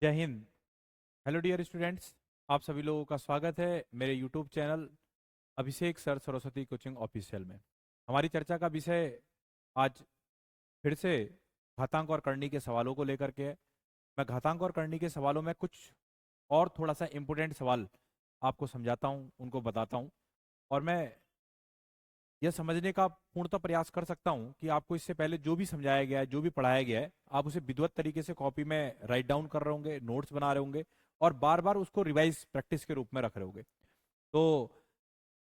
जय Hind. Hello dear students, आप सभी लोगों का स्वागत है मेरे यूट्यूब चैनल अभिषेक सर सरस्वती कोचिंग ऑफिशियल में। हमारी चर्चा का विषय आज फिर से घातांक और करनी के सवालों को लेकर के है। मैं घातांक और करनी के सवालों में कुछ और थोड़ा सा इम्पोर्टेंट सवाल आपको समझाता हूँ, उनको बताता हूँ, और मैं यह समझने का पूर्णतः प्रयास कर सकता हूं कि आपको इससे पहले जो भी समझाया गया है, जो भी पढ़ाया गया है, आप उसे विधिवत तरीके से कॉपी में राइट डाउन कर रहे होंगे, नोट्स बना रहे होंगे और बार बार उसको रिवाइज प्रैक्टिस के रूप में रख रहे होंगे। तो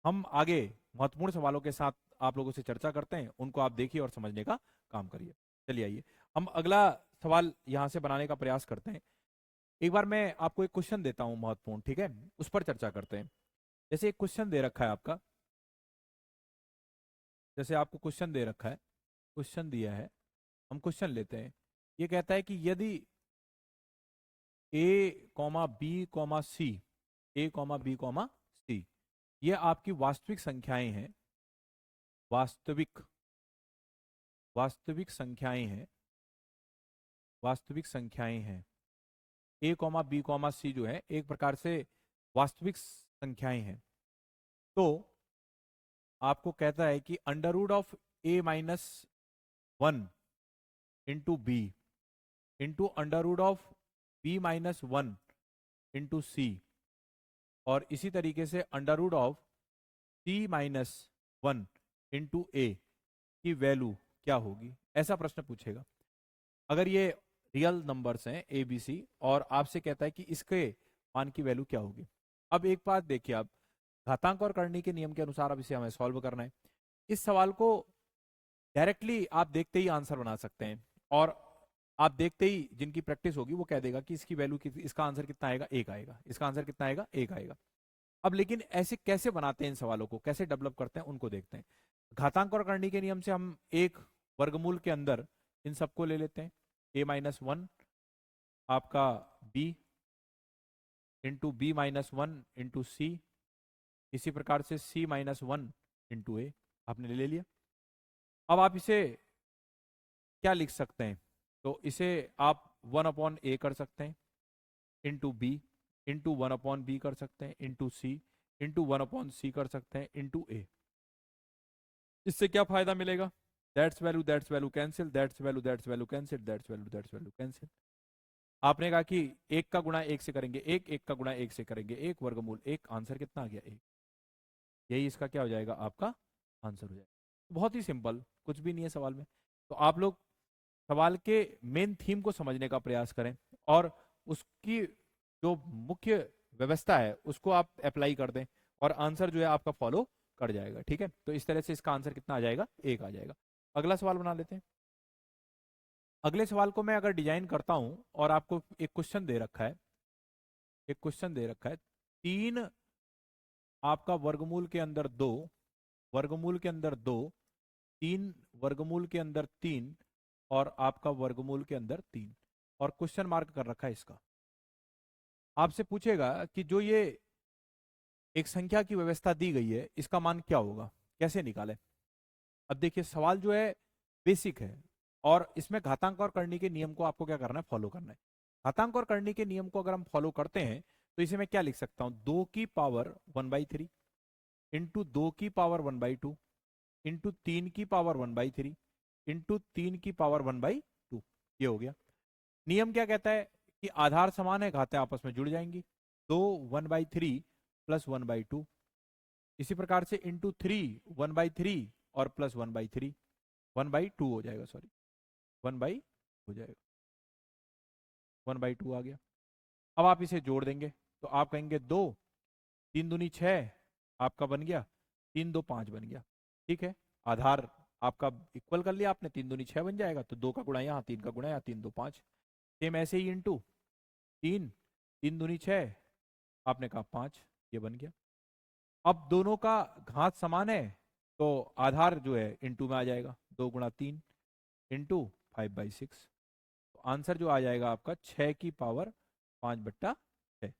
हम आगे महत्वपूर्ण सवालों के साथ आप लोगों से चर्चा करते हैं, उनको आप देखिए और समझने का काम करिए। चलिए आइए हम अगला सवाल यहां से बनाने का प्रयास करते हैं। एक बार मैं आपको एक क्वेश्चन देता हूं महत्वपूर्ण, ठीक है, उस पर चर्चा करते हैं। जैसे एक क्वेश्चन दे रखा है आपका, जैसे आपको क्वेश्चन दे रखा है, क्वेश्चन दिया है, हम क्वेश्चन लेते हैं। ये कहता है कि यदि ए कॉमा बी कॉमा सी, ए कॉमा बी कॉमा सी, ये आपकी वास्तविक संख्याएं हैं, वास्तविक वास्तविक संख्याएं हैं, वास्तविक संख्याएं हैं। ए कॉमा बी कॉमा सी जो है एक प्रकार से वास्तविक संख्याएं हैं। तो आपको कहता है कि under root of A minus one into B into under root of B minus one into C, और इसी तरीके से under root of C minus one into A की वैल्यू क्या होगी, ऐसा प्रश्न पूछेगा। अगर ये रियल नंबर्स हैं ए बी सी और आपसे कहता है कि इसके मान की वैल्यू क्या होगी। अब एक बात देखिए, आप घातांक और करनी के नियम के अनुसार अब इसे हमें सॉल्व करना है। इस सवाल को डायरेक्टली आप देखते ही आंसर बना सकते हैं, और आप देखते ही जिनकी प्रैक्टिस होगी वो कह देगा कि इसकी वैल्यू इसका आंसर कितना आएगा, एक आएगा, इसका आंसर कितना आएगा, एक आएगा। अब लेकिन ऐसे कैसे बनाते हैं, इन सवालों को कैसे डेवलप करते हैं, उनको देखते हैं। घातांक और करनी के नियम से हम एक वर्गमूल के अंदर इन सबको ले लेते हैं। ए माइनस वन आपका B into B minus one into C, इसी प्रकार से C minus one into A आपने ले लिया। अब आप इसे क्या लिख सकते हैं, तो इसे आप वन अपॉन ए कर सकते हैं, into B into one upon B कर सकते हैं, into C into one upon C कर सकते हैं, इंटू ए। इससे क्या फायदा मिलेगा, that's value cancel, that's value cancel, that's value cancel. आपने कहा कि एक का गुणा एक से करेंगे एक, एक का गुणा एक से करेंगे एक, वर्गमूल एक, आंसर कितना आ गया, एक। यही इसका क्या हो जाएगा, आपका आंसर हो जाएगा। बहुत ही सिंपल, कुछ भी नहीं है सवाल में। तो आप लोग सवाल के मेन थीम को समझने का प्रयास करें और उसकी जो मुख्य व्यवस्था है उसको आप अप्लाई कर दें, और आंसर जो है आपका फॉलो कर जाएगा। ठीक है, तो इस तरह से इसका आंसर कितना आ जाएगा, एक आ जाएगा। अगला सवाल बना लेते हैं। अगले सवाल को मैं अगर डिजाइन करता हूं और आपको एक क्वेश्चन दे रखा है, एक क्वेश्चन दे रखा है, तीन आपका वर्गमूल के अंदर दो, वर्गमूल के अंदर दो, तीन वर्गमूल के अंदर तीन, और आपका वर्गमूल के अंदर तीन, और क्वेश्चन मार्क कर रखा है इसका। आपसे पूछेगा कि जो ये एक संख्या की व्यवस्था दी गई है इसका मान क्या होगा, कैसे निकालें। अब देखिए सवाल जो है बेसिक है, और इसमें घातांक और करनी के नियम को आपको क्या करना है, फॉलो करना है। घातांक और करनी के नियम को अगर हम फॉलो करते हैं तो इसे मैं क्या लिख सकता हूं, दो की power one by three into दो की power one by two into तीन की power one by three into तीन की पावर वन बाई टू। ये हो गया। नियम क्या कहता है कि आधार समान है, घातें आपस में जुड़ जाएंगी। दो one by three plus one by two, इसी प्रकार से into three one by three और plus one by three, one by two हो जाएगा, सॉरी वन बाई हो जाएगा, वन बाई टू आ गया। अब आप इसे जोड़ देंगे तो आप कहेंगे दो, तीन दूनी छः आपका बन गया, तीन दो पाँच बन गया। ठीक है, आधार आपका इक्वल कर लिया आपने, तीन दूनी छः बन जाएगा, तो दो का गुणा यहाँ, तीन का गुणा यहाँ, तीन दो पाँच। सेम ऐसे ही इंटू तीन, तीन दूनी छः, आपने कहा पाँच, ये बन गया। अब दोनों का घात समान है तो आधार जो है इंटू में आ जाएगा, दो गुणा तीन इंटू फाइव बाई सिक्स। तो आंसर जो आ जाएगा आपका छः की पावर पाँच बट्टा छः,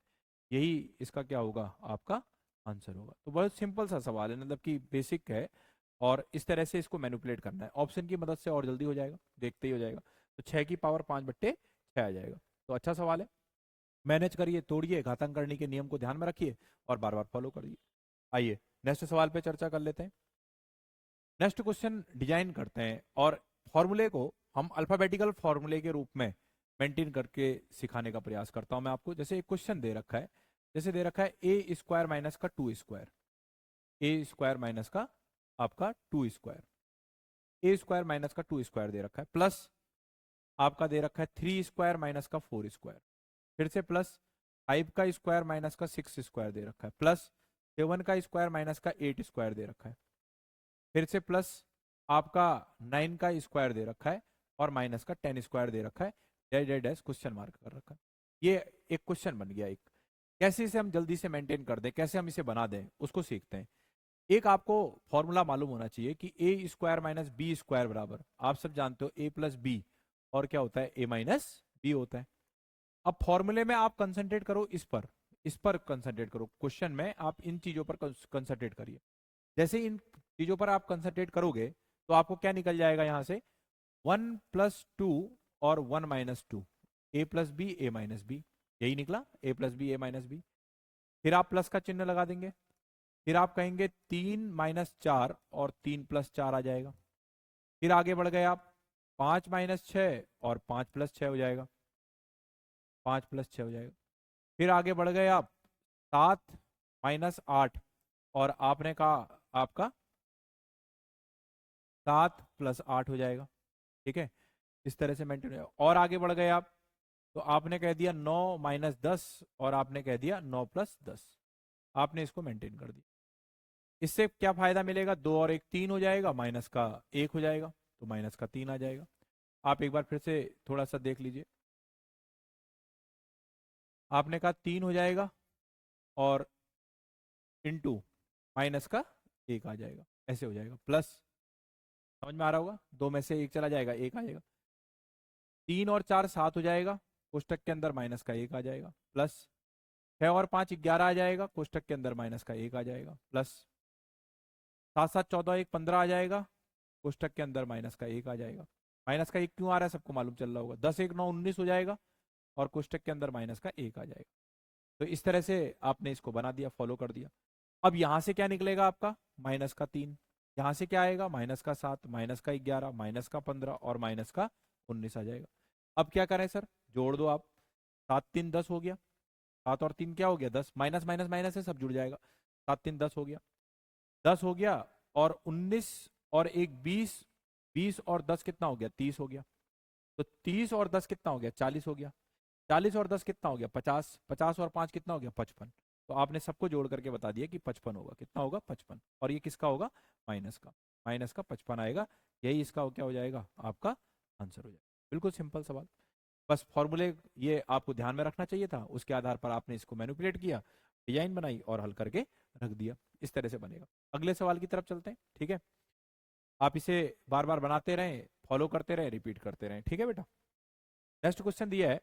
यही इसका क्या होगा, आपका आंसर होगा। तो बहुत सिंपल सा सवाल है, मतलब कि बेसिक है, और इस तरह से इसको मैनिपुलेट करना है। ऑप्शन की मदद से और जल्दी हो जाएगा, देखते ही हो जाएगा। तो छः की पावर पाँच बट्टे छः आ जाएगा। तो अच्छा सवाल है। मैनेज करिए, तोड़िए, घातांक करने के नियम को ध्यान में रखिए और बार बार फॉलो करिए। आइए नेक्स्ट सवाल पे चर्चा कर लेते हैं। नेक्स्ट क्वेश्चन डिजाइन करते हैं और फॉर्मूले को हम अल्फाबेटिकल फॉर्मूले के रूप में मेंटेन करके सिखाने का प्रयास करता हूं मैं आपको। जैसे एक क्वेश्चन दे रखा है, जैसे दे रखा है ए स्क्वायर माइनस का 2 स्क्वायर, ए स्क्वायर माइनस का आपका 2 स्क्वायर, ए स्क्वायर माइनस का 2 स्क्वायर दे रखा है, प्लस आपका दे रखा है 3 स्क्वायर माइनस का 4 स्क्वायर, फिर से प्लस 5 का स्क्वायर माइनस का 6 स्क्वायर दे रखा है, प्लस 7 का स्क्वायर माइनस का 8 स्क्वायर दे रखा है, फिर से प्लस आपका 9 का स्क्वायर दे रखा है और माइनस का 10 स्क्वायर दे रखा है, dash dash dash question mark कर रखा है। ये एक क्वेश्चन बन गया। एक कैसे इसे हम जल्दी से मेंटेन कर दें, कैसे हम इसे बना दें, उसको सीखते हैं। एक आपको फॉर्मूला मालूम होना चाहिए कि ए स्क्वायर माइनस बी स्क्वायर बराबर, आप सब जानते हो, ए प्लस बी और क्या होता है, ए माइनस बी होता है। अब फॉर्मूले में आप कंसंट्रेट करो इस पर कंसंट्रेट करो, क्वेश्चन में आप इन चीजों पर कंसंट्रेट करिए। जैसे इन चीजों पर आप कंसंट्रेट करोगे तो आपको क्या निकल जाएगा यहां से, 1+2 और 1-2, ए प्लस बी ए माइनस बी, यही निकला, ए प्लस बी ए माइनस बी। फिर आप प्लस का चिन्ह लगा देंगे, फिर आप कहेंगे 3-4 और 3+4 आ जाएगा। फिर आगे बढ़ गए आप, 5-6 और 5+6 हो जाएगा, 5+6 हो जाएगा। फिर आगे बढ़ गए आप, 7-8 और आपने कहा आपका 7+8 हो जाएगा। ठीक है, इस तरह से मेंटेन। और आगे बढ़ गए आप तो आपने कह दिया 9-10 और आपने कह दिया 9+10, आपने इसको मेंटेन कर दिया। इससे क्या फायदा मिलेगा, 2 और 1 3 हो जाएगा, माइनस का 1 हो जाएगा तो माइनस का 3 आ जाएगा। आप एक बार फिर से थोड़ा सा देख लीजिए, आपने कहा 3 हो जाएगा और इनटू माइनस का 1 आ जाएगा, ऐसे हो जाएगा, प्लस, समझ में आ रहा होगा, 2 में से 1 चला जाएगा, 1 आ जाएगा। 3 और 4 7 हो जाएगा, कोष्टक के अंदर माइनस का 1 आ जाएगा, प्लस 6 और 5 11 आ जाएगा, कोष्टक के अंदर माइनस का 1 आ जाएगा, प्लस 7-7 14 1 15 आ जाएगा, कोष्टक के अंदर माइनस का 1 आ जाएगा। माइनस का 1 क्यों आ रहा है सबको मालूम चल रहा होगा, 10 1 9 19 हो जाएगा और कोष्टक के अंदर माइनस का 1 आ जाएगा। तो इस तरह से आपने इसको बना दिया, फॉलो कर दिया। अब यहां से क्या निकलेगा आपका, माइनस का 3, यहां से क्या आएगा, माइनस का 7, माइनस का 11, माइनस का 15 और माइनस का 19 आ जाएगा। अब क्या करें सर, जोड़ दो आप, 7 3 10 हो गया, 7 और 3 क्या हो गया, 10, माइनस माइनस माइनस है, सब जुड़ जाएगा, 7 3 10 हो गया, 10 हो गया और 19 और 1 20, 20 और 10 कितना हो गया, 30 हो गया। तो 30 और 10 कितना हो गया, 40 हो गया। 40 और 10 कितना हो गया, 50, 50 और 5 कितना हो गया, 55। तो आपने सबको जोड़ करके बता दिया कि 55 होगा, कितना होगा, 55। और ये किसका होगा, माइनस का, माइनस का 55 आएगा। यही इसका क्या हो जाएगा, आपका आंसर हो जाएगा। बिल्कुल सिंपल सवाल, बस फॉर्मूले ये आपको ध्यान में रखना चाहिए था, उसके आधार पर आपने इसको मैनिपुलेट किया, डिजाइन बनाई और हल करके रख दिया। इस तरह से बनेगा। अगले सवाल की तरफ चलते हैं, ठीक है। आप इसे बार बार बनाते रहें, फॉलो करते रहें, रिपीट करते रहें, ठीक है बेटा। नेक्स्ट क्वेश्चन दिया है,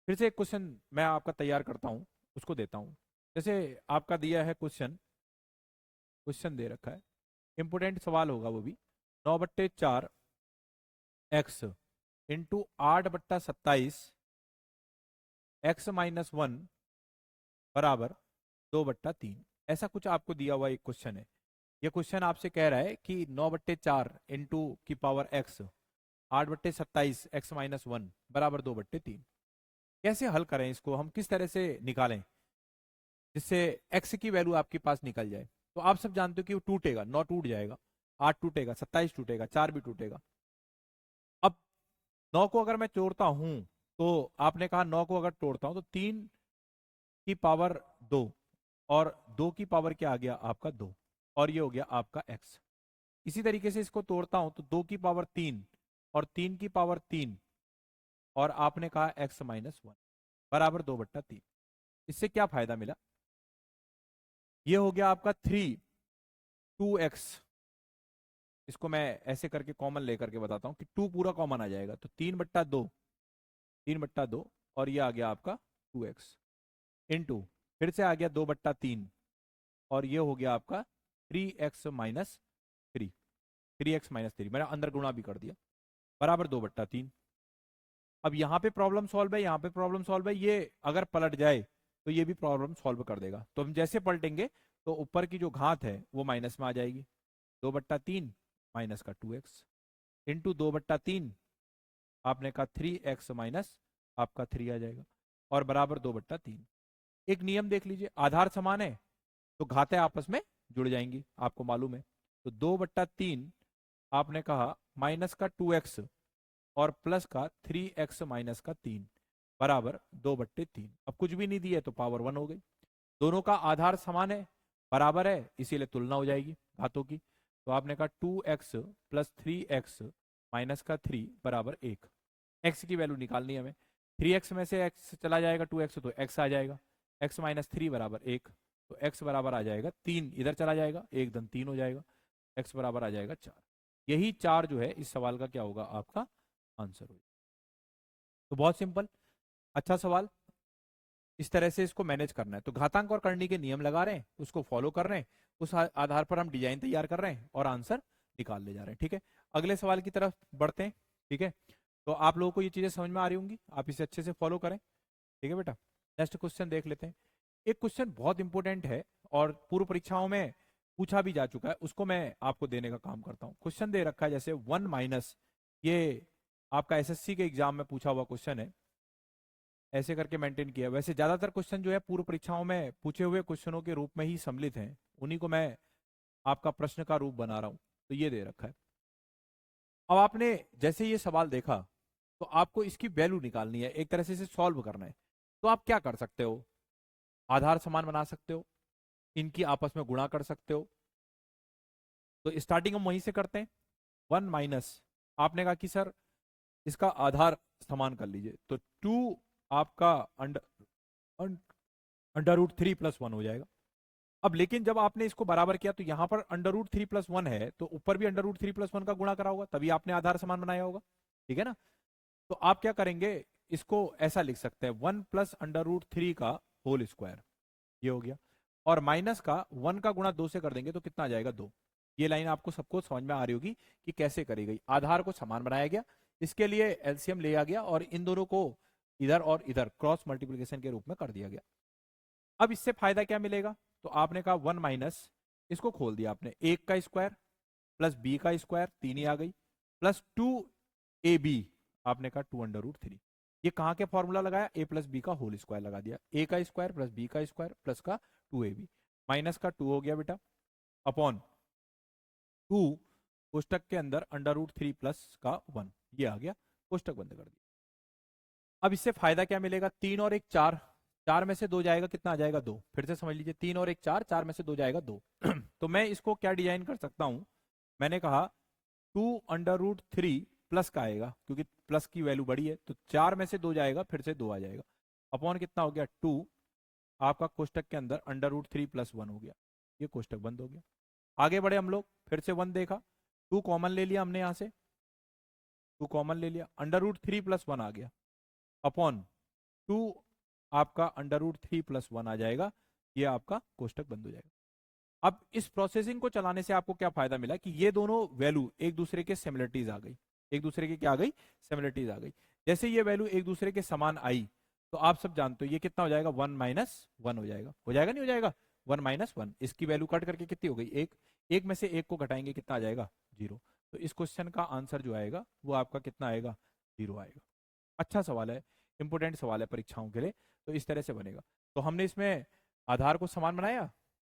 फिर से एक क्वेश्चन मैं आपका तैयार करता हूं, उसको देता हूं। जैसे आपका दिया है क्वेश्चन, क्वेश्चन दे रखा है, इंपोर्टेंट सवाल होगा वो भी, 9/4 एक्स इंटू 8/27 x-1 बराबर 2/3, ऐसा कुछ आपको दिया हुआ एक क्वेश्चन है। ये क्वेश्चन आपसे कह रहा है कि 9/4 इंटू की पावर x 8/27 x-1 बराबर 2/3। कैसे हल करें इसको, हम किस तरह से निकालें जिससे x की वैल्यू आपके पास निकल जाए। तो आप सब जानते हो कि वो टूटेगा, 9 टूट जाएगा, 8 टूटेगा, 27 टूटेगा, 4 भी टूटेगा। अब 9 को अगर मैं तोड़ता हूं, तो आपने कहा 9 को अगर तोड़ता हूं तो 3 की पावर 2 और 2 की पावर क्या आ गया आपका 2, और ये हो गया आपका x। इसी तरीके से इसको तोड़ता हूं तो 2 की पावर 3 और 3 की पावर 3 और आपने कहा x-1 बराबर 2/3। इससे क्या फायदा मिला, ये हो गया आपका 2x। इसको मैं ऐसे करके कॉमन लेकर के बताता हूं कि 2 पूरा कॉमन आ जाएगा, तो 3/2, 3/2 और ये आ गया आपका 2x इंटू, फिर से आ गया 2/3 और ये हो गया आपका 3x-3, 3x-3 मैंने अंदर गुणा भी कर दिया, बराबर 2/3। अब यहाँ पे प्रॉब्लम सॉल्व है, यहाँ पे प्रॉब्लम सॉल्व है, ये अगर पलट जाए तो ये भी प्रॉब्लम सॉल्व कर देगा। तो हम जैसे पलटेंगे तो ऊपर की जो घात है वो माइनस में आ जाएगी, 2/3 माइनस का 2x इंटू 2/3 आपने कहा 3x माइनस आपका 3 आ जाएगा और बराबर 2/3। एक नियम देख लीजिए, आधार समान है तो घातें आपस में जुड़ जाएंगी, आपको मालूम है। तो 2/3 आपने कहा माइनस का 2x और प्लस का 3x माइनस का 3 बराबर 2/3। अब कुछ भी नहीं दिया तो पावर 1 हो गई। दोनों का आधार समान है, बराबर है, इसीलिए तुलना हो जाएगी घातों की। तो आपने कहा 2x प्लस 3x माइनस का 3 बराबर 1। x की वैल्यू निकालनी है हमें, 3x में से x चला जाएगा 2x तो x आ जाएगा, x माइनस 3 बराबर 1। तो x बराबर आ जाएगा 3, इधर चला जाएगा 1 धन 3 हो जाएगा, x बराबर आ जाएगा 4। यही 4 जो है इस सवाल का क्या होगा, आपका आंसर होगा। तो बहुत सिंपल, अच्छा सवाल। इस तरह से इसको मैनेज करना है। तो घातांक और करनी के नियम लगा रहे हैं, उसको फॉलो कर रहे हैं, उस आधार पर हम डिजाइन तैयार कर रहे हैं और आंसर निकाल ले जा रहे हैं। ठीक है, अगले सवाल की तरफ बढ़ते हैं। ठीक है, तो आप लोगों को ये चीजें समझ में आ रही होंगी, आप इसे अच्छे से फॉलो करें। ठीक है बेटा, नेक्स्ट क्वेश्चन देख लेते हैं। एक क्वेश्चन बहुत इंपॉर्टेंट है और पूर्व परीक्षाओं में पूछा भी जा चुका है, उसको मैं आपको देने का काम करता हूं। क्वेश्चन दे रखा है जैसे 1 माइनस, ये आपका एसएससी के एग्जाम में पूछा हुआ क्वेश्चन है, ऐसे करके मेंटेन किया। वैसे ज्यादातर क्वेश्चन जो है पूर्व परीक्षाओं में पूछे हुए क्वेश्चनों के रूप में ही सम्मिलित हैं, उन्हीं को मैं आपका प्रश्न का रूप बना रहा हूं। तो ये दे रखा है। अब आपने जैसे ये सवाल देखा तो आपको इसकी वैल्यू निकालनी है, एक तरह से इसे सॉल्व करना है। तो आप क्या कर सकते हो, आधार समान बना सकते हो, इनकी आपस में गुणा कर सकते हो। तो स्टार्टिंग हम वहीं से करते हैं। 1 माइनस, आपने कहा कि सर इसका आधार समान कर लीजिए, तो 2 आपका अंडर रूट 3 प्लस 1 हो जाएगा। अब लेकिन जब आपने इसको बराबर किया तो यहां पर अंडर रूट 3 प्लस 1 है, तो ऊपर भी अंडर रूट 3 प्लस 1 का गुणा करा होगा, तभी आपने आधार समान बनाया होगा। ठीक है ना, तो आप क्या करेंगे, इसको ऐसा लिख सकते हैं 1 प्लस अंडर रूट 3 का होल स्क्वायर, ये हो गया। और माइनस का 1 का गुणा 2 से कर देंगे तो कितना आ जाएगा, 2। ये लाइन आपको सबको समझ में आ रही होगी कि कैसे करी गई। आधार को समान बनाया गया, इसके लिए एलसीएम लिया गया और इन दोनों को इधर और इधर क्रॉस मल्टीप्लिकेशन के रूप में कर दिया गया। अब इससे फायदा क्या मिलेगा, तो आपने कहा 1 माइनस, इसको खोल दिया आपने, 1 का स्क्वायर प्लस बी का स्क्वायर, 3 ही आ गई, प्लस 2ab, आपने कहा 2 अंडर रूट 3। ये कहां के फॉर्मूला लगाया, a प्लस बी का होल स्क्वायर लगा दिया, a का स्क्वायर प्लस b का स्क्वायर प्लस का 2ab, माइनस का 2 हो गया बेटा, अपॉन 2 कोष्टक के अंदर अंडर रूट 3 प्लस का 1, ये आ गया, कोष्टक बंद कर दिया। अब इससे फायदा क्या मिलेगा, 3 और 1 4, 4 में से 2 जाएगा, कितना आ जाएगा, 2। फिर से समझ लीजिए, 3 और 1 4, 4 में से 2 जाएगा 2। तो मैं इसको क्या डिजाइन कर सकता हूं, मैंने कहा 2 अंडर रूट 3 प्लस का आएगा, क्योंकि प्लस की वैल्यू बड़ी है, तो 4 में से 2 जाएगा, फिर से 2 आ जाएगा, अपॉन कितना हो गया 2, आपका कोष्टक के अंदर अंडर रूट 3 प्लस 1 हो गया, ये कोष्टक बंद हो गया। आगे बढ़े हम लोग, फिर से 1 देखा, 2 कॉमन ले लिया हमने, यहां से 2 कॉमन ले लिया, अंडर रूट 3 प्लस 1 आ गया, अपॉन 2 आपका अंडर रूट 3 प्लस 1 आ जाएगा, ये आपका कोष्टक बंद हो जाएगा। अब इस प्रोसेसिंग को चलाने से आपको क्या फायदा मिला कि ये दोनों वैल्यू एक दूसरे के सिमिलरिटीज आ गई, एक दूसरे की क्या आ गई, सिमिलरिटीज आ गई। जैसे ये वैल्यू एक दूसरे के समान आई तो आप सब जानते हो ये कितना हो जाएगा, 1 माइनस 1 हो जाएगा नहीं हो जाएगा, 1 माइनस 1, इसकी वैल्यू कट करके कितनी हो गई, 1। 1 में से 1 को घटाएंगे कितना आ जाएगा, 0। तो इस क्वेश्चन का आंसर जो आएगा वो आपका कितना आएगा, 0 आएगा। अच्छा सवाल है, इंपोर्टेंट सवाल है परीक्षाओं के लिए, तो इस तरह से बनेगा। तो हमने इसमें आधार को समान बनाया,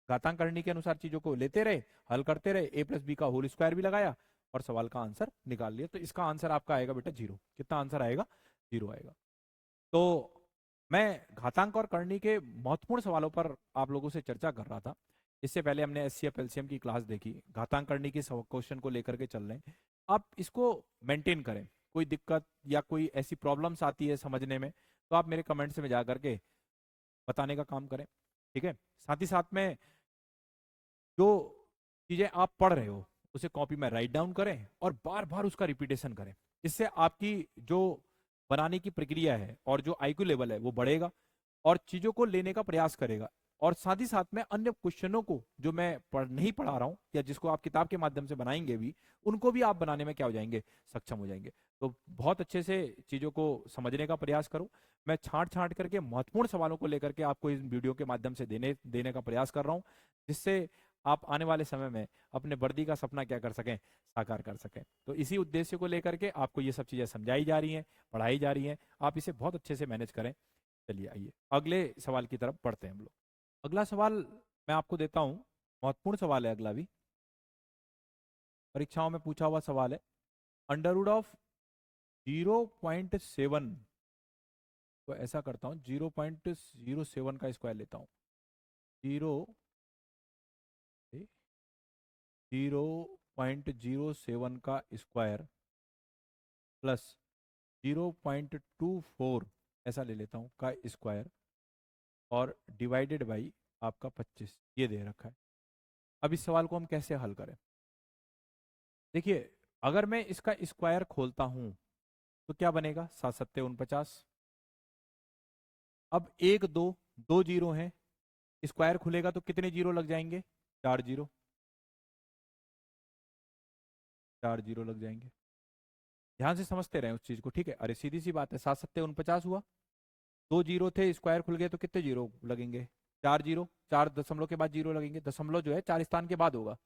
घातांक करनी के अनुसार चीजों को लेते रहे, हल करते रहे, a प्लस बी का होल स्क्वायर भी लगाया और सवाल का आंसर निकाल लिया। तो इसका आंसर आपका आएगा बेटा 0। कितना आंसर आएगा, 0 आएगा। तो मैं घातांक और करनी के महत्वपूर्ण सवालों पर आप लोगों से चर्चा कर रहा था। इससे पहले हमने एचसीएफ एलसीएम की क्लास देखी, घातांक करनी के क्वेश्चन को लेकर के चल रहे हैं। आप इसको मेंटेन करें, कोई दिक्कत या कोई ऐसी प्रॉब्लम्स आती है समझने में तो आप मेरे कमेंट्स में जा करके बताने का काम करें। ठीक है, साथ ही साथ में जो चीजें आप पढ़ रहे हो उसे कॉपी में राइट डाउन करें और बार बार उसका रिपीटेशन करें। इससे आपकी जो बनाने की प्रक्रिया है और जो आईक्यू लेवल है वो बढ़ेगा और चीजों को लेने का प्रयास करेगा। और साथ ही साथ में अन्य क्वेश्चनों को जो मैं नहीं पढ़ा रहा हूं या जिसको आप किताब के माध्यम से बनाएंगे भी, उनको भी आप बनाने में क्या हो जाएंगे, सक्षम हो जाएंगे। तो बहुत अच्छे से चीज़ों को समझने का प्रयास करो। मैं छांट छांट करके महत्वपूर्ण सवालों को लेकर के आपको इस वीडियो के माध्यम से देने देने का प्रयास कर रहा हूँ, जिससे आप आने वाले समय में अपने वर्दी का सपना क्या कर सकें, साकार कर सकें। तो इसी उद्देश्य को लेकर के आपको ये सब चीज़ें समझाई जा रही हैं, पढ़ाई जा रही हैं, आप इसे बहुत अच्छे से मैनेज करें। चलिए आइए अगले सवाल की तरफ बढ़ते हैं हम लोग। अगला सवाल मैं आपको देता हूँ, महत्वपूर्ण सवाल है अगला भी, परीक्षाओं में पूछा हुआ सवाल है। अंडर रूट ऑफ 0.7, तो ऐसा करता हूँ 0.07 का स्क्वायर लेता हूँ। 0.07 का स्क्वायर प्लस 0.24 ऐसा ले लेता हूँ का स्क्वायर और डिवाइडेड बाई आपका 25, ये दे रखा है। अब इस सवाल को हम कैसे हल करें? देखिए, अगर मैं इसका स्क्वायर खोलता हूं तो क्या बनेगा, 7×7 = 49। अब एक दो, दो जीरो हैं, स्क्वायर खुलेगा तो कितने जीरो लग जाएंगे, 4 जीरो, 4 जीरो लग जाएंगे। ध्यान से समझते रहे उस चीज को, ठीक है? अरे सीधी सी बात है, 7×7 = 49 हुआ, दो जीरो थे, स्क्वायर खुल गए तो कितने जीरो लगेंगे, 4 जीरो, 4 दशमलव के बाद जीरो लगेंगे। दशमलव जो है 4 स्थान के बाद होगा,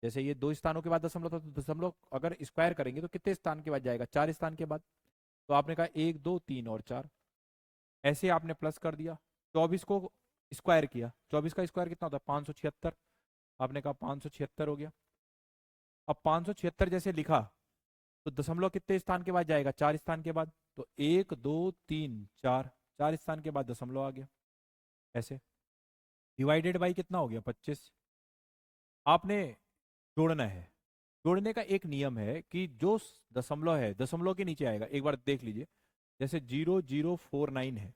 जैसे ये 2 स्थानों के बाद दशमलव था, तो दशमलव अगर स्क्वायर करेंगे तो कितने स्थान के बाद जाएगा, 4 स्थान के बाद। तो आपने कहा 1 2 3 और 4, ऐसे आपने प्लस कर दिया। 24 को स्क्वायर किया, 24 का स्क्वायर कितना होता है, 576। आपने कहा 576 हो गया। अब 576 जैसे लिखा तो दशमलव कितने स्थान के बाद जाएगा, 4 स्थान के बाद। तो 1 2 3 4, 4 स्थान के बाद दशमलव आ गया, ऐसे। डिवाइडेड बाई कितना हो गया, 25। आपने जोड़ना है, जोड़ने का एक नियम है कि जो दशमलव है दशमलव के नीचे आएगा, एक बार देख लीजिए, जैसे 0049 है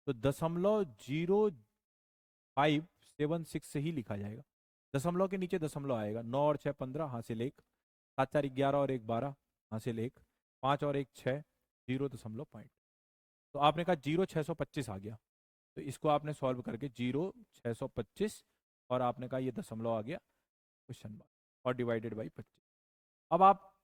तो 0.0576 से ही लिखा जाएगा, दशमलव के नीचे दशमलव आएगा। 9 और 6 15, हासिल 1, 7 4 11 और 1 12, हासिल 1, 5 और 1 6, 0.5। तो आपने कहा 0.625 आ गया, तो इसको आपने सॉल्व करके 0.625, और आपने कहा ये दशमलव आ गया, क्वेश्चन मार्क, और डिवाइडेड बाई 25। अब आप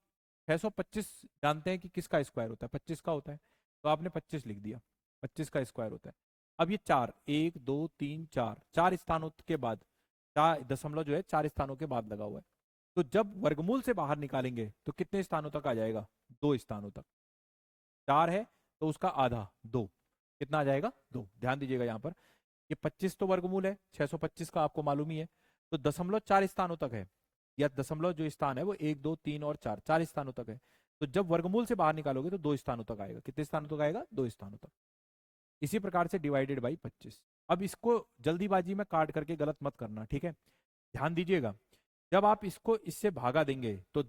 625 जानते हैं कि किसका स्क्वायर होता है, 25 का होता है, तो आपने 25 लिख दिया, 25 का स्क्वायर होता है। अब ये 4, 1 2 3 4, 4 स्थानों के बाद, 4 दशमलव जो है 4 स्थानों के बाद लगा हुआ है, तो जब वर्गमूल से बाहर निकालेंगे तो कितने स्थानों तक आ जाएगा, 2 स्थानों तक। 4 है तो उसका आधा, 2, कितना आ जाएगा, 2। ध्यान दीजिएगा यहाँ पर, ये 25 तो वर्गमूल है 625 का, आपको मालूम ही है, तो दशमलव 4 स्थानों तक है, या दशमलव जो स्थान है वो 1 2 3 और 4, 4 स्थानों तक है। तो जब वर्गमूल से बाहर निकालोगे तो 2 स्थानों तक आएगा, कितने स्थानों तक आएगा, 2 स्थानों तक। इसी प्रकार से डिवाइडेड बाई 25। अब इसको जल्दीबाजी में काट करके गलत मत करना, ठीक है? ध्यान दीजिएगा, जब आप इसको इससे भागा देंगे तो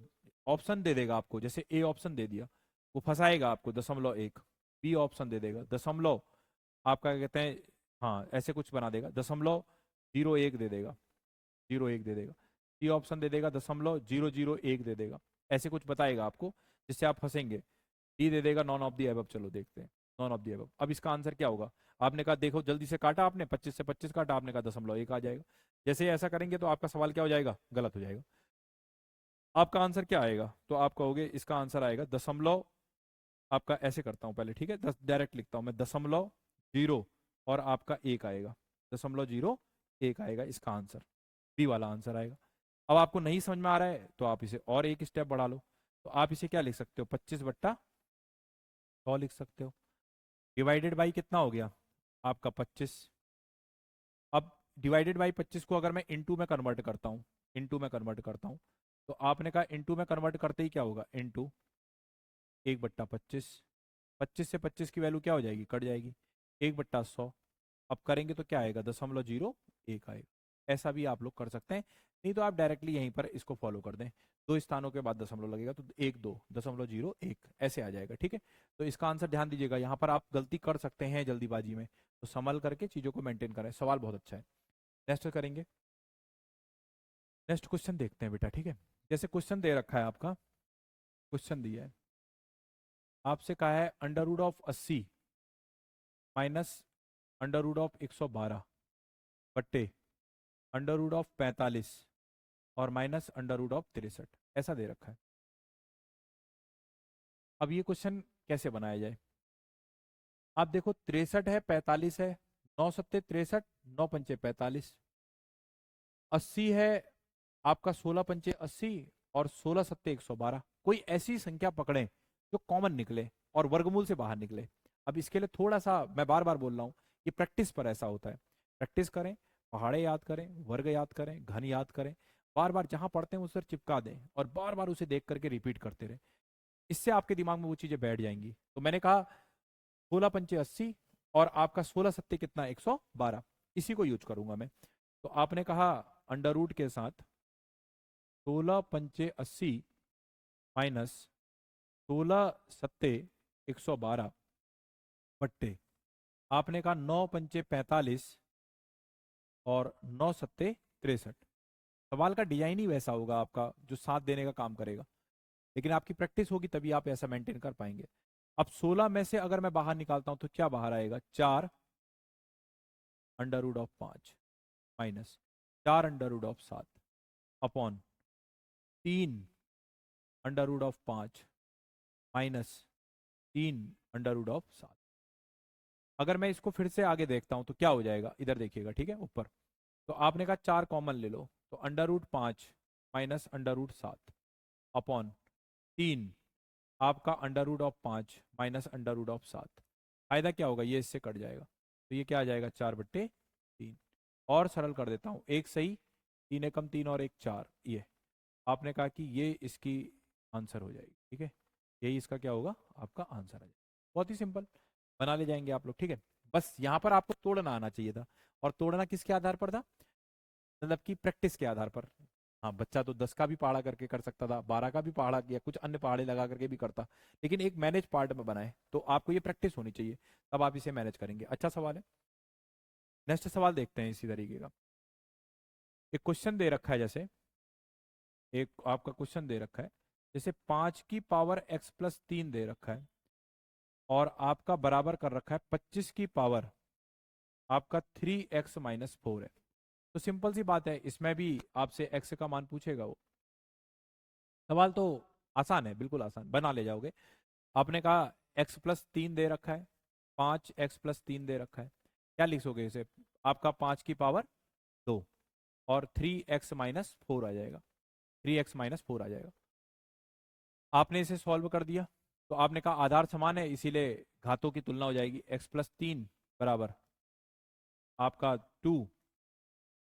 ऑप्शन दे देगा आपको, जैसे ए ऑप्शन दे दिया, वो फंसाएगा आपको, 0.1। बी ऑप्शन दे देगा, दशमलव आपका क्या कहते हैं, हाँ ऐसे कुछ बना देगा, 0.01 दे देगा, 0.1 दे देगा। सी ऑप्शन दे देगा, 0.001 दे देगा, ऐसे कुछ बताएगा आपको, जिससे आप फंसेंगे। डी दे देगा, नॉन ऑफ दी अबव। चलो देखते हैं, नॉन ऑफ दी अबव। अब इसका आंसर क्या होगा, आपने कहा देखो जल्दी से काटा, आपने 25 से 25 काटा, आपने कहा 0.1 आ जाएगा। जैसे ऐसा करेंगे तो आपका सवाल क्या हो जाएगा, गलत हो जाएगा। आपका आंसर क्या आएगा, तो आप कहोगे इसका आंसर आएगा दशमलव, आपका ऐसे करता हूं पहले, ठीक है, डायरेक्ट लिखता हूं मैं, 0.0 और आपका 1 आएगा, 0.01 आएगा इसका आंसर, बी वाला आंसर आएगा। अब आपको नहीं समझ में आ रहा है तो आप इसे और एक स्टेप बढ़ा लो, तो आप इसे क्या लिख सकते हो, 25/100 लिख सकते हो। डिवाइडेड बाई कितना हो गया आपका, 25। अब डिवाइडेड बाई 25 को अगर मैं इनटू में कन्वर्ट करता हूँ, इनटू में कन्वर्ट करता हूँ, तो आपने कहा इनटू में कन्वर्ट करते ही क्या होगा, इनटू 1/25। 25 से 25 की वैल्यू क्या हो जाएगी, कट जाएगी, 1/100। अब करेंगे तो क्या आएगा, 0.01 आएगा। ऐसा भी आप लोग कर सकते हैं, नहीं तो आप डायरेक्टली यहीं पर इसको फॉलो कर दें, 2 स्थानों के बाद दशमलव लगेगा तो 1 2 0.01 ऐसे आ जाएगा, ठीक है? तो इसका आंसर ध्यान दीजिएगा, यहाँ पर आप गलती कर सकते हैं जल्दीबाजी में, तो संभल करके चीजों को मेंटेन करें। सवाल बहुत अच्छा है, नेक्स्ट करेंगे। नेक्स्ट क्वेश्चन देखते हैं बेटा, ठीक है? जैसे क्वेश्चन दे रखा है आपका, क्वेश्चन दिया है आपसे, कहा है under root of 80 minus under root of 112 बट्टे अंडर रूट ऑफ 45 और माइनस अंडर रूट ऑफ 63, ऐसा दे रखा है। अब ये क्वेश्चन कैसे बनाया जाए? आप देखो 63 है, 45 है, 9 सत्ते 63, 9 पंचे 45, 80 है आपका, 16 पंचे 80 और 16 सत्ते 112। कोई ऐसी संख्या पकड़ें जो कॉमन निकले और वर्गमूल से बाहर निकले। अब इसके लिए थोड़ा सा, मैं बार बार बोल रहा हूँ, ये प्रैक्टिस पर ऐसा होता है। प्रैक्टिस करें, पहाड़े याद करें, वर्ग याद करें, घन याद करें, बार बार जहां पढ़ते हैं उस पर चिपका दें और बार बार उसे देख करके रिपीट करते रहें। इससे आपके दिमाग में वो चीजें बैठ जाएंगी। तो मैंने कहा 16 पंचे 80 और आपका 16 सत्ते कितना, 112। इसी को यूज करूंगा मैं। तो आपने कहा अंडर रूट के साथ 16 पंचे 80 माइनस 16 सत्ते 112 बट्टे, आपने कहा 9 पंचे 45 और 9 सत्ते 63। सवाल का डिजाइन ही वैसा होगा आपका जो साथ देने का काम करेगा, लेकिन आपकी प्रैक्टिस होगी तभी आप ऐसा मेंटेन कर पाएंगे। अब 16 में से अगर मैं बाहर निकालता हूं तो क्या बाहर आएगा, 4 under root of 5 minus 4 under root of 7 upon 3 under root of 5 minus 3 under root of 7। अगर मैं इसको फिर से आगे देखता हूं तो क्या हो जाएगा, इधर देखिएगा, ठीक है, ऊपर। तो आपने कहा 4 कॉमन ले लो, तो under root 5 minus under root 7 upon 3 आपका under root of 5 minus under root of 7। फायदा क्या होगा, ये इससे कट जाएगा, तो ये क्या आ जाएगा, 4/3। और सरल कर देता हूँ, एक सही, 3 एकम 3 और एक 4, ये आपने कहा कि ये इसकी आंसर हो जाएगी, ठीक है। यही इसका क्या होगा, आपका आंसर आ जाएगा। बहुत ही सिंपल, बना ले जाएंगे आप लोग, ठीक है। बस यहाँ पर आपको तोड़ना आना चाहिए था, और तोड़ना किसके आधार पर था, मतलब कि प्रैक्टिस के आधार पर। हाँ, बच्चा तो 10 का भी पहाड़ा करके कर सकता था, 12 का भी पहाड़ा या कुछ अन्य पहाड़े लगा करके भी करता, लेकिन एक मैनेज पार्ट में बनाए, तो आपको ये प्रैक्टिस होनी चाहिए, तब आप इसे मैनेज करेंगे। अच्छा सवाल है। नेक्स्ट सवाल देखते हैं इसी तरीके का। एक क्वेश्चन दे रखा है, जैसे एक आपका क्वेश्चन दे रखा है, जैसे 5 की पावर x+3 दे रखा है और आपका बराबर कर रखा है 25 की पावर आपका 3x-4 है। तो सिंपल सी बात है, इसमें भी आपसे x का मान पूछेगा वो। सवाल तो आसान है, बिल्कुल आसान, बना ले जाओगे। आपने कहा x+3 दे रखा है, 5x+3 दे रखा है, क्या लिखोगे इसे, आपका 5 की पावर 2 और 3x-4 आ जाएगा, 3x-4 आ जाएगा। आपने इसे सॉल्व कर दिया, तो आपने कहा आधार समान है इसीलिए घातों की तुलना हो जाएगी, x+3 बराबर आपका 2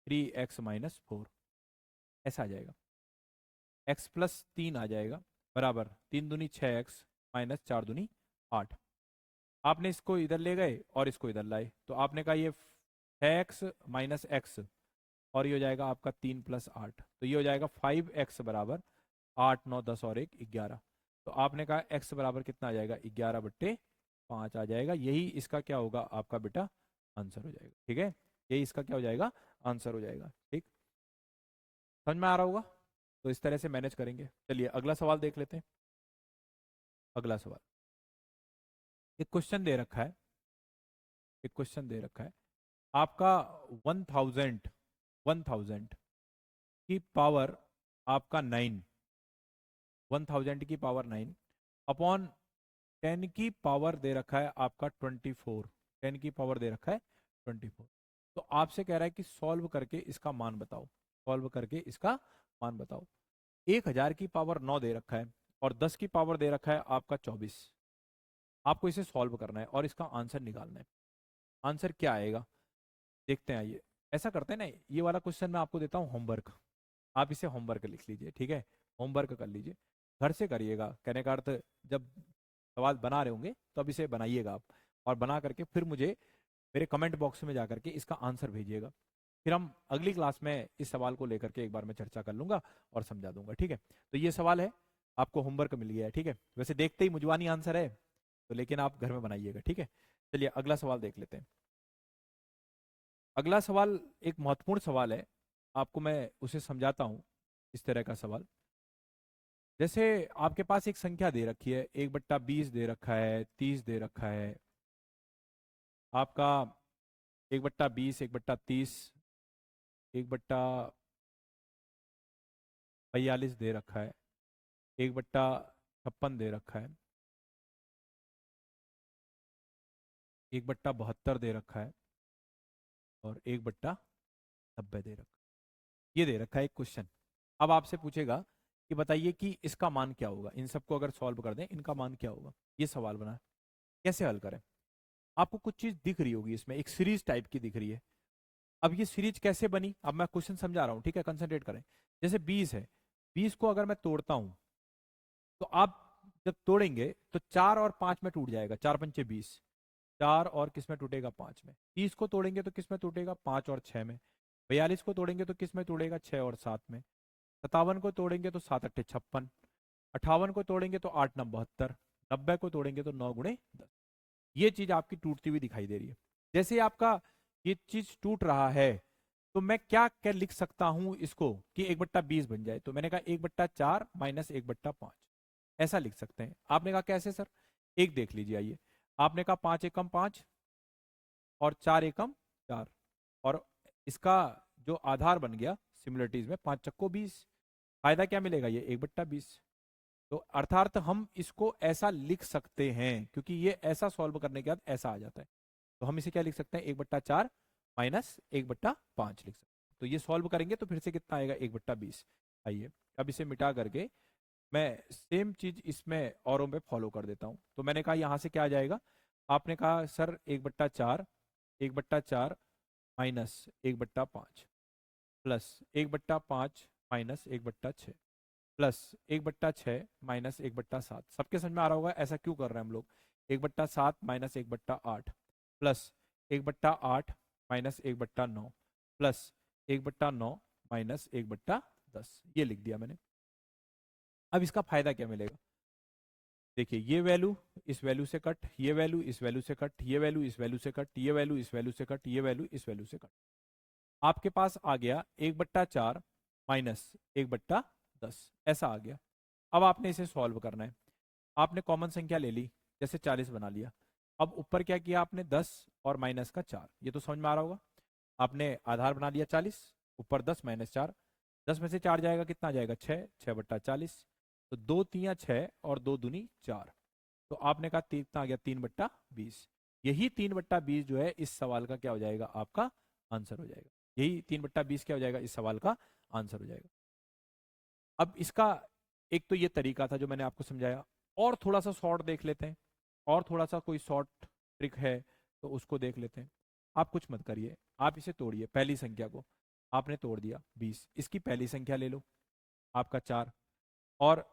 3x-4 ऐसा आ जाएगा। x+3 आ जाएगा बराबर 3 दूनी 6x माइनस 4 दूनी 8। आपने इसको इधर ले गए और इसको इधर लाए, तो आपने कहा ये 6x-x और ये हो जाएगा आपका 3+8, तो ये हो जाएगा 5x बराबर 8 9 10 और 1 11। तो आपने कहा x बराबर कितना आ जाएगा, 11/5 आ जाएगा। यही इसका क्या होगा, आपका बेटा आंसर हो जाएगा, ठीक है। यही इसका क्या हो जाएगा, आंसर हो जाएगा, ठीक। समझ में आ रहा होगा, तो इस तरह से मैनेज करेंगे। चलिए अगला सवाल देख लेते हैं। अगला सवाल, एक क्वेश्चन दे रखा है, एक क्वेश्चन दे रखा है आपका 1000 की पावर आपका 9, 1000 की पावर 9 अपॉन 10 की पावर दे रखा है आपका 24, 10 की पावर दे रखा है 24। तो आपसे कह रहा है कि सॉल्व करके इसका मान बताओ, सॉल्व करके इसका मान बताओ। 1000 की पावर 9 दे रखा है और 10 की पावर दे रखा है आपका 24। आपको इसे सॉल्व करना है और इसका आंसर निकालना है। आंसर क्या आएगा, देखते हैं। आइए ऐसा करते हैं ना, ये वाला क्वेश्चन मैं आपको देता हूँ होमवर्क, आप इसे होमवर्क लिख लीजिए, ठीक है। होमवर्क कर लीजिए, घर से करिएगा, कहने का अर्थ जब सवाल बना रहे होंगे तो अब इसे बनाइएगा आप, और बना करके फिर मुझे मेरे कमेंट बॉक्स में जा करके इसका आंसर भेजिएगा। फिर हम अगली क्लास में इस सवाल को लेकर के एक बार मैं चर्चा कर लूंगा और समझा दूंगा, ठीक है। तो ये सवाल है, आपको होमवर्क मिल गया है, ठीक है। वैसे देखते ही मुजवानी आंसर है, तो लेकिन आप घर में बनाइएगा, ठीक है। चलिए अगला सवाल देख लेते हैं। अगला सवाल एक महत्वपूर्ण सवाल है, आपको मैं उसे समझाता हूं। इस तरह का सवाल, जैसे आपके पास एक संख्या दे रखी है, 1/20 दे रखा है, 30 दे रखा है आपका, 1/20 1/30 1/42 दे रखा है, 1/56 दे रखा है, 1/72 दे रखा है और 1/90 दे रखा है। ये दे रखा है एक क्वेश्चन। अब आपसे पूछेगा कि बताइए कि इसका मान क्या होगा, इन सबको अगर सॉल्व कर दें इनका मान क्या होगा। ये सवाल बना है, कैसे हल करें। आपको कुछ चीज दिख रही होगी, इसमें एक सीरीज टाइप की दिख रही है। अब ये सीरीज कैसे बनी, अब मैं क्वेश्चन समझा रहा हूँ, ठीक है, कंसंट्रेट करें। जैसे 20 है, 20 को अगर मैं तोड़ता हूं तो आप जब तोड़ेंगे तो 4 और 5 में टूट जाएगा, 4 पंचे 20, 4 और किस में टूटेगा, 5 में। 30 को तोड़ेंगे तो किस में टूटेगा, 5 और 6 में। 42 को तोड़ेंगे तो किस में टूटेगा, 6 और 7 में। 57 को तोड़ेंगे तो 7 अट्ठे 56, 58 को तोड़ेंगे तो 8 9 72, 90 को तोड़ेंगे तो 9 गुणे 10। ये चीज आपकी टूटती हुई दिखाई दे रही है। जैसे आपका ये चीज टूट रहा है तो मैं क्या क्या लिख सकता हूं इसको कि 1/20 बन जाए। तो मैंने कहा 1/4 माइनस 1/5, ऐसा लिख सकते हैं। आपने कहा कैसे सर, एक देख लीजिए, आइए। आपने कहा 5 एकम 5 और 4 एकम 4, और इसका जो आधार बन गया सिमिलरिटीज में 5 चक्को 20, फायदा क्या मिलेगा, ये 1/20। तो अर्थात हम इसको ऐसा लिख सकते हैं, क्योंकि ये ऐसा सॉल्व करने के बाद ऐसा आ जाता है। तो हम इसे क्या लिख सकते हैं, 1/4 माइनस 1/5 लिख सकते हैं। तो ये सॉल्व करेंगे तो फिर से कितना आएगा, 1/20। आइए अब इसे मिटा करके मैं सेम चीज इसमें औरों में फॉलो कर देता हूं। तो मैंने कहा यहां से क्या आ जाएगा, आपने कहा sir 1/4, 1/4 minus 1/5 plus 1/5 minus 1/6 plus 1/6 minus 1/7। सबके समझ में आ रहा होगा ऐसा क्यों कर रहे हैं हम लोग। 1/7 minus 1/8 plus 1/8 minus 1/9 plus 1/9 minus 1/10, ये लिख दिया मैंने। अब इसका फायदा क्या मिलेगा, देखिए ये वैल्यू इस वैल्यू से कट, ये वैल्यू इस वैल्यू से कट, ये वैल्यू इस वैल्यू से कट, ये वैल्यू इस वैल्यू से कट, ये वैल्यू इस वैल्यू से कट। आपके पास आ गया 1/4 माइनस 1/10, ऐसा आ गया। अब आपने इसे सॉल्व करना है। आपने कॉमन संख्या ले ली, जैसे 40 बना लिया। अब ऊपर क्या किया आपने, 10 और माइनस का 4, ये तो समझ में आ रहा होगा। आपने आधार बना लिया 40, ऊपर 10 माइनस 4, 10 में से 4 जाएगा कितना जाएगा, 6, 6/40। तो 2 तियां 6 और 2 दूनी 4। तो आपने कहा कितना आ गया, 3/20। यही 3/20 जो है इस सवाल का क्या हो जाएगा, आपका आंसर हो जाएगा। यही 3/20 क्या हो जाएगा, इस सवाल का आंसर हो जाएगा। अब इसका एक तो ये तरीका था जो मैंने आपको समझाया, और थोड़ा सा शॉर्ट देख लेते हैं, और थोड़ा सा कोई शॉर्ट ट्रिक है तो उसको देख लेते हैं। आप कुछ मत करिए, आप इसे तोड़िए। पहली संख्या को आपने तोड़ दिया 20, इसकी पहली संख्या ले लो आपका 4, और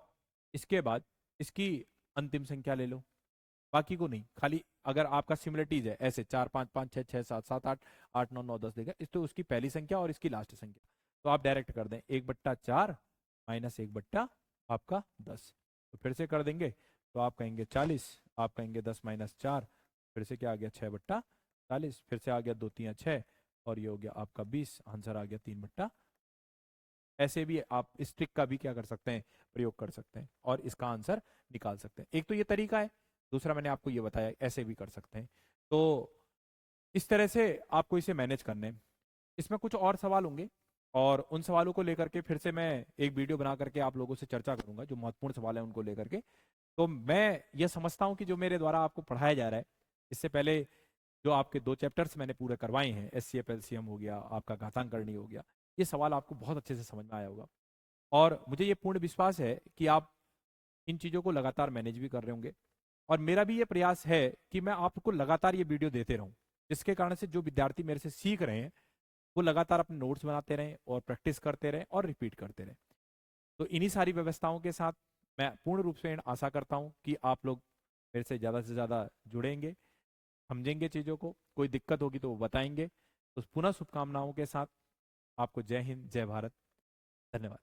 इसके बाद इसकी अंतिम संख्या ले लो, बाकी को नहीं। खाली अगर आपका सिमिलरिटीज है ऐसे 4 5 5 6 6 7 7 8 8 9 9 10 देगा, इस तो उसकी पहली संख्या और इसकी लास्ट संख्या। तो आप डायरेक्ट कर दें 1/4 माइनस 1/10। तो फिर से कर देंगे तो आप कहेंगे 40, आप कहेंगे 10 माइनस 4, फिर से क्या आ गया 6/40, फिर से आ गया 2 3 6, और ये हो गया आपका 20, आंसर आ गया 3/। ऐसे भी आप इस ट्रिक का भी क्या कर सकते हैं, प्रयोग कर सकते हैं और इसका आंसर निकाल सकते हैं। एक तो ये तरीका है, दूसरा मैंने आपको ये बताया ऐसे भी कर सकते हैं। तो इस तरह से आपको इसे मैनेज करने हैं। इसमें कुछ और सवाल होंगे और उन सवालों को लेकर के फिर से मैं एक वीडियो बना करके आप लोगों से चर्चा करूंगा, जो महत्वपूर्ण सवाल है उनको लेकर के। तो मैं ये समझता हूं कि जो मेरे द्वारा आपको पढ़ाया जा रहा है, इससे पहले जो आपके 2 चैप्टर्स मैंने पूरे करवाए हैं, एचसीएफ एलसीएम हो गया, आपका घातांकरणी हो गया, ये सवाल आपको बहुत अच्छे से समझ में आया होगा। और मुझे ये पूर्ण विश्वास है कि आप इन चीज़ों को लगातार मैनेज भी कर रहे होंगे। और मेरा भी ये प्रयास है कि मैं आपको लगातार ये वीडियो देते रहूं, जिसके कारण से जो विद्यार्थी मेरे से सीख रहे हैं वो लगातार अपने नोट्स बनाते रहें और प्रैक्टिस करते रहें और रिपीट करते रहें। तो इन्हीं सारी व्यवस्थाओं के साथ मैं पूर्ण रूप से आशा करता हूं कि आप लोग मेरे से ज़्यादा जुड़ेंगे, समझेंगे चीज़ों को, कोई दिक्कत होगी तो वो बताएंगे। तो पुनः शुभकामनाओं के साथ आपको जय हिंद, जय भारत, धन्यवाद।